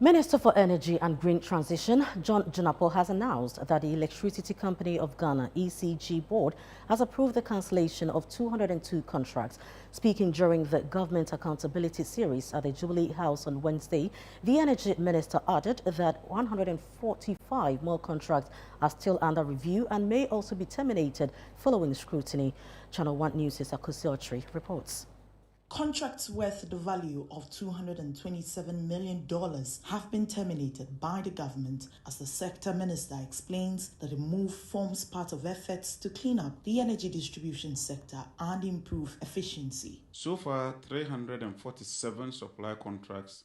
Minister for Energy and Green Transition, John Junapo, has announced that the Electricity Company of Ghana, ECG Board, has approved the cancellation of 202 contracts. Speaking during the Government Accountability Series at the Jubilee House on Wednesday, the Energy Minister added that 145 more contracts are still under review and may also be terminated following scrutiny. Channel One News' Akusi Ochri reports. Contracts worth the value of $227 million have been terminated by the government, as the sector minister explains that the move forms part of efforts to clean up the energy distribution sector and improve efficiency. So far, 347 supply contracts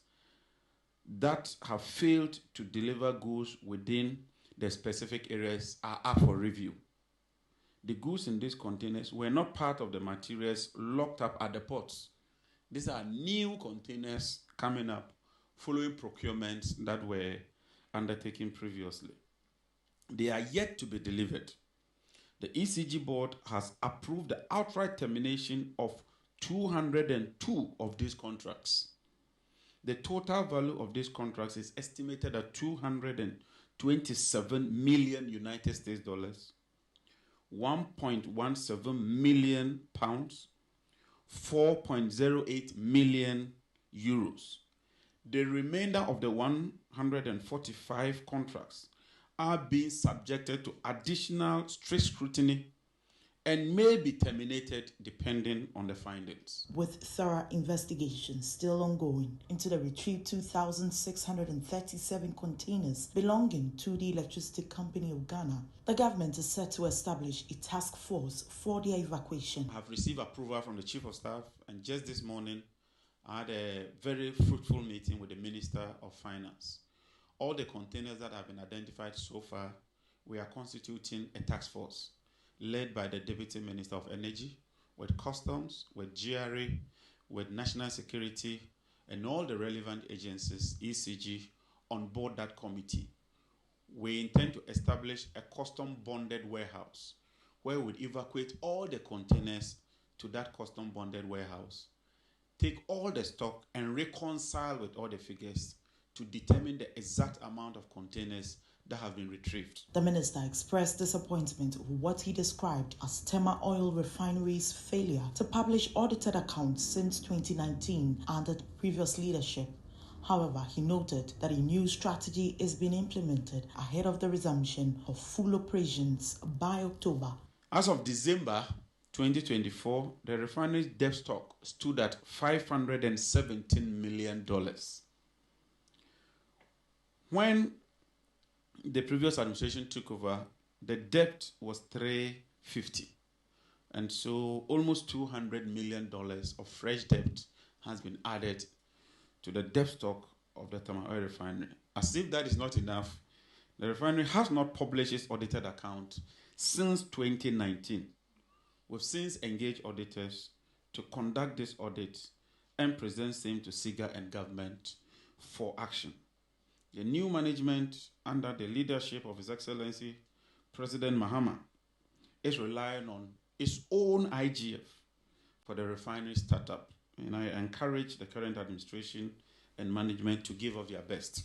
that have failed to deliver goods within the specific areas are up for review. The goods in these containers were not part of the materials locked up at the ports. These are new containers coming up following procurements that were undertaken previously. They are yet to be delivered. The ECG board has approved the outright termination of 202 of these contracts. The total value of these contracts is estimated at 227 million United States dollars, 1.17 million pounds, 4.08 million euros. The remainder of the 145 contracts are being subjected to additional strict scrutiny and may be terminated depending on the findings. With thorough investigations still ongoing into the retrieved 2,637 containers belonging to the Electricity Company of Ghana, the government is set to establish a task force for their evacuation. I have received approval from the Chief of Staff, and just this morning I had a very fruitful meeting with the Minister of Finance. All the containers that have been identified so far, we are constituting a task force led by the Deputy Minister of Energy, with Customs, with GRA, with National Security, and all the relevant agencies, ECG, on board that committee. We intend to establish a custom-bonded warehouse where we evacuate all the containers to that custom-bonded warehouse, take all the stock and reconcile with all the figures to determine the exact amount of containers that have been retrieved. The minister expressed disappointment over what he described as Tema Oil Refinery's failure to publish audited accounts since 2019 under the previous leadership. However, he noted that a new strategy is being implemented ahead of the resumption of full operations by October. As of December 2024, the refinery's debt stock stood at $517 million. When the previous administration took over, the debt was $350, and so almost $200 million of fresh debt has been added to the debt stock of the Tema Oil Refinery. As if that is not enough, the refinery has not published its audited account since 2019. We've since engaged auditors to conduct this audit and present same to SIGA and government for action. The new management, under the leadership of His Excellency President Mahama, is relying on its own IGF for the refinery startup. And I encourage the current administration and management to give of their best.